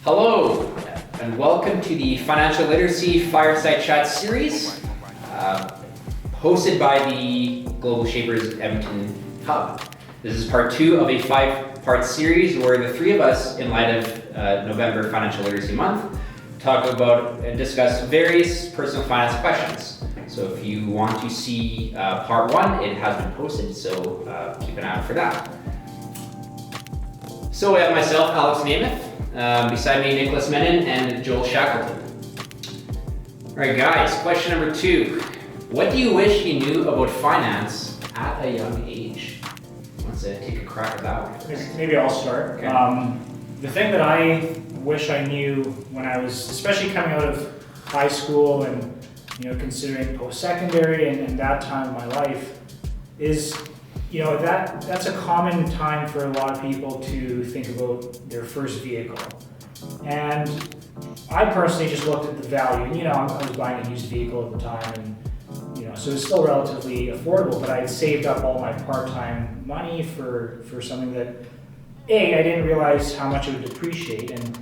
Hello, and welcome to the Financial Literacy Fireside Chat series, hosted by the Global Shapers Edmonton Hub. This is part 2 of a 5-part series where the three of us, in light of November Financial Literacy Month, talk about and discuss various personal finance questions. So if you want to see part 1, it has been posted, so keep an eye out for that. So we have myself, Alex Namath, beside me, Nicholas Menon and Joel Shackleton. All right, guys, question number 2. What do you wish you knew about finance at a young age? Who wants to take a crack at that one? Maybe I'll start. Okay. The thing that I wish I knew when I was, especially coming out of high school and considering post-secondary and that time of my life, is that's a common time for a lot of people to think about their first vehicle. And I personally just looked at the value. I was buying a used vehicle at the time, and so it was still relatively affordable, but I had saved up all my part-time money for something that, A, I didn't realize how much it would depreciate, and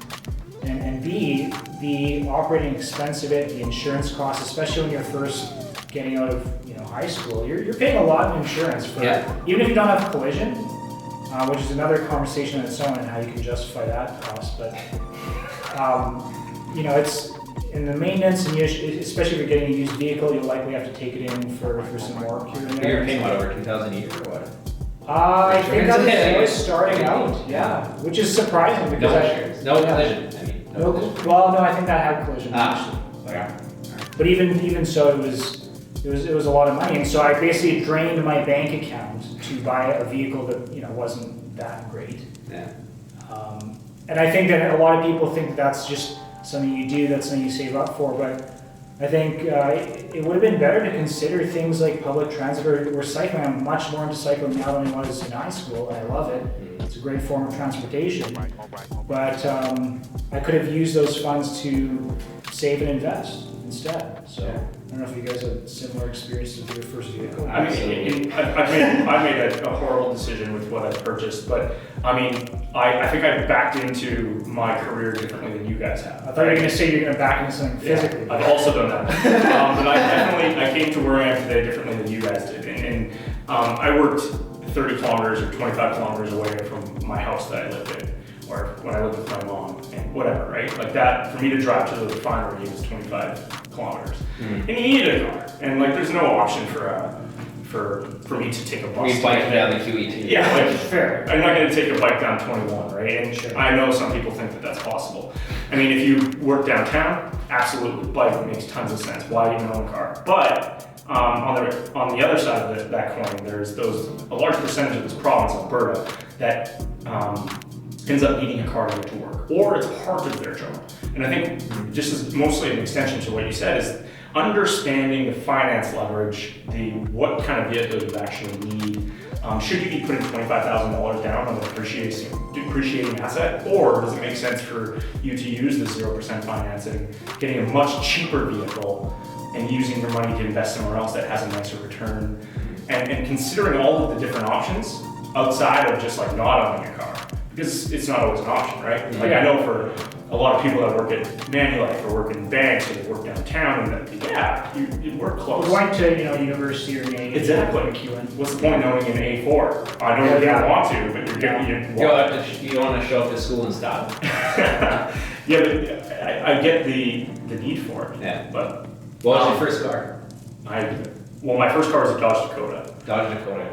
B, the operating expense of it, the insurance costs, especially when you're first getting out of high school, you're paying a lot of insurance for even if you don't have collision, which is another conversation on its own and how you can justify that cost. But it's in the maintenance, and especially if you're getting a used vehicle, you'll likely have to take it in for some work here and there. You're paying what, over $2,000 a year or what? I think that was starting out, which is surprising because no collision. I mean, no collision. Well, no, I think that had collision actually. But even so, it was a lot of money, and so I basically drained my bank account to buy a vehicle that wasn't that great. Yeah. And I think that a lot of people think that's just something you do, that's something you save up for, but I think it would have been better to consider things like public transit or cycling. I'm much more into cycling now than I was in high school, and I love it. It's a great form of transportation. But I could have used those funds to save and invest instead. So I don't know if you guys had similar experiences with your first vehicle. I mean, I made a horrible decision with what I purchased, but I mean, I think I backed into my career differently than you guys have. I thought you were going to say you're going to back into something physically. I've also done that. But I came to where I am today differently than you guys did. And I worked 30 kilometers or 25 kilometers away from my house that I lived in, or when I lived with my mom, and whatever, right? Like that, for me to drive to the refinery was 25 kilometers. And you needed a car. And there's no option for me to take a bus. You bike down the QE2. Yeah, fair. I'm not going to take a bike down 21, right? And sure. I know some people think that that's possible. I mean, if you work downtown, absolutely, bike makes tons of sense. Why even own a car? But on the other side of that coin, there's a large percentage of this province, Alberta, that ends up needing a car to get to work, or it's part of their job. And I think just as mostly an extension to what you said is understanding the finance leverage, what kind of vehicle you actually need. Should you be putting $25,000 down on a depreciating asset, or does it make sense for you to use the 0% financing, getting a much cheaper vehicle and using your money to invest somewhere else that has a nicer return, and considering all of the different options outside of just not owning a car, because it's not always an option, right? I know for a lot of people that work at Manulife or work in banks or work downtown, and you work close. We're going to university or maybe exactly. What's the point of owning an A4? I know you don't want to, but you don't want to show up to school and stop. Yeah, but I get the need for it. Yeah. But what was your first car? My first car was a Dodge Dakota. Dodge Dakota.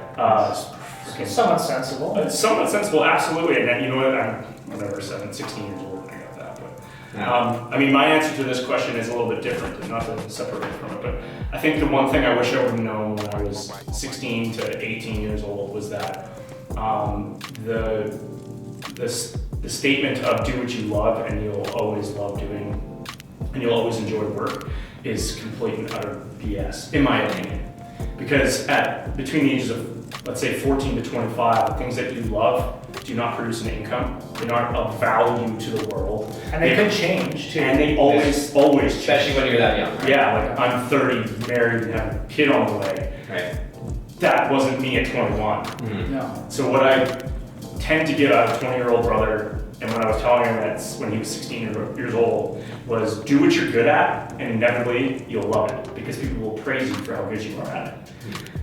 Somewhat sensible. Somewhat sensible, absolutely. And you know what? I'm 16 years old when I got that. But I mean, my answer to this question is a little bit different, and not to separate from it. But I think the one thing I wish I would have known when I was 16 to 18 years old was that the statement of do what you love and you'll always love doing and you'll always enjoy work is complete and utter BS, in my opinion. Because between the ages of, let's say, 14 to 25, the things that you love do not produce an income. They're not of value to the world. And they could change too. And they always change. Especially when you're that young. Right? Yeah, I'm 30, married, and have a kid on the way. Right. That wasn't me at 21. No. So what I tend to give a 20-year-old brother And when I was telling him that when he was 16 years old, was do what you're good at, and inevitably you'll love it because people will praise you for how good you are at it.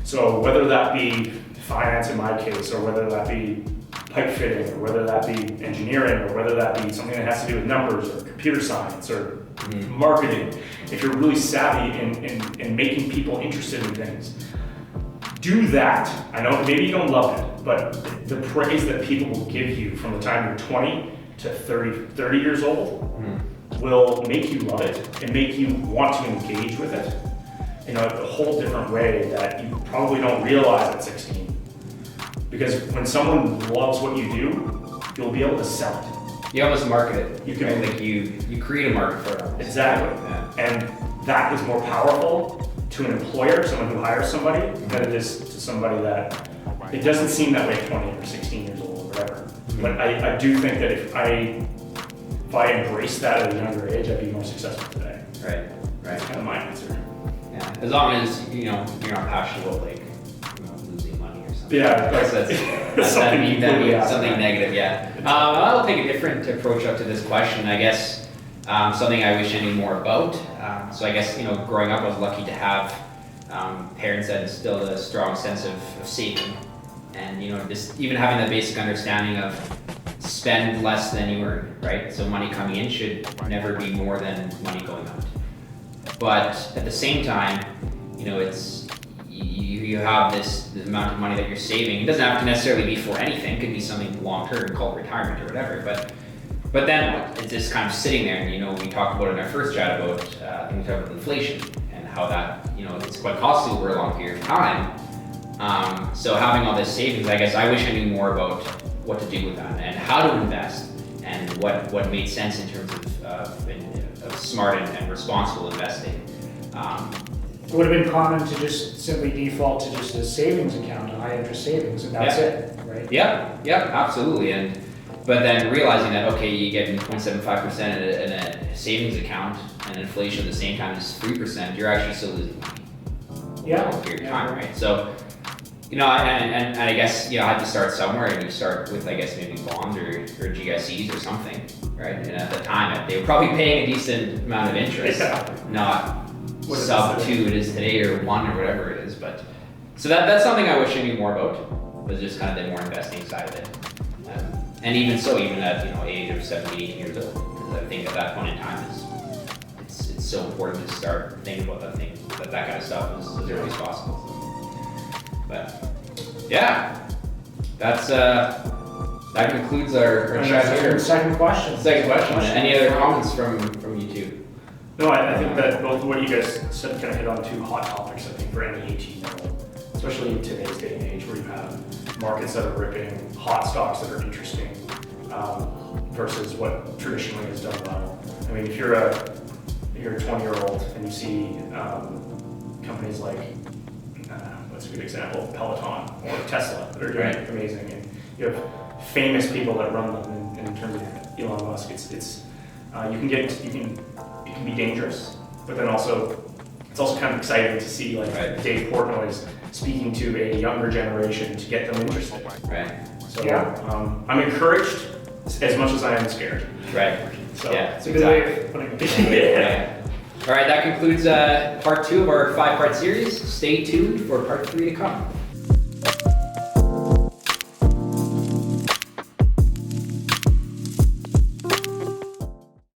So whether that be finance in my case, or whether that be pipe fitting, or whether that be engineering, or whether that be something that has to do with numbers or computer science or marketing, if you're really savvy in making people interested in things, do that. I know maybe you don't love it, but the praise that people will give you from the time you're 20 to 30 years old will make you love it and make you want to engage with it in a whole different way that you probably don't realize at 16. Because when someone loves what you do, you'll be able to sell it. You almost market it. You can, like you create a market for it. Exactly. Yeah. And that is more powerful to an employer, someone who hires somebody, than it is to somebody that, it doesn't seem that way at 20 or 16 years old or whatever. But I do think that if I embraced that at a younger age, I'd be more successful today. Right. That's kind of my answer. Yeah. As long as you're not passionate about losing money or something. Yeah, that's something something negative. Yeah. I'll take a different approach up to this question. I guess something I wish I knew more about. So I guess growing up, I was lucky to have parents that instilled a strong sense of saving, and just even having the basic understanding of spend less than you earn, right? So money coming in should never be more than money going out. But at the same time, it's you have this amount of money that you're saving. It doesn't have to necessarily be for anything. It could be something long term called retirement or whatever. But then what? It's just kind of sitting there, and we talked about in our first chat about things about inflation and how that it's quite costly over a long period of time. So having all this savings, I guess I wish I knew more about what to do with that and how to invest and what made sense in terms of smart and responsible investing. It would have been common to just simply default to just a savings account, a high interest savings, and that's it, right? Yeah, absolutely. But then realizing that, okay, you get 0.75% in a savings account and inflation at the same time is 3%, you're actually still losing money over a long period of time, right? So, and I guess, I had to start somewhere, and you start with, I guess, maybe bonds or GICs or something, right? And at the time, they were probably paying a decent amount of interest, not sub 2 it is today or 1 or whatever it is. But so that's something I wish I knew more about, was just kind of the more investing side of it. And even so, even at age of 17, 18 years old, because I think at that point in time it's so important to start thinking about that kind of stuff as early as possible. So. But yeah, that concludes our chat here. Second question. Any other comments from you two? No, I think that both what you guys said kind of hit on two hot topics, I think, for any 18-year-old, especially in today's day and age where you have markets that are ripping, hot stocks that are interesting, versus what traditionally is done well. I mean, if you're a 20-year-old and you see companies like, what's a good example, Peloton or Tesla that are doing amazing, and you have famous people that run them, and in terms of Elon Musk, it can be dangerous, but then it's also kind of exciting to see Dave Portnoy's speaking to a younger generation to get them interested. Right. So I'm encouraged as much as I am scared. Right. So it's a good way of putting it. Yeah. All right, that concludes part 2 of our 5-part series. Stay tuned for part 3 to come.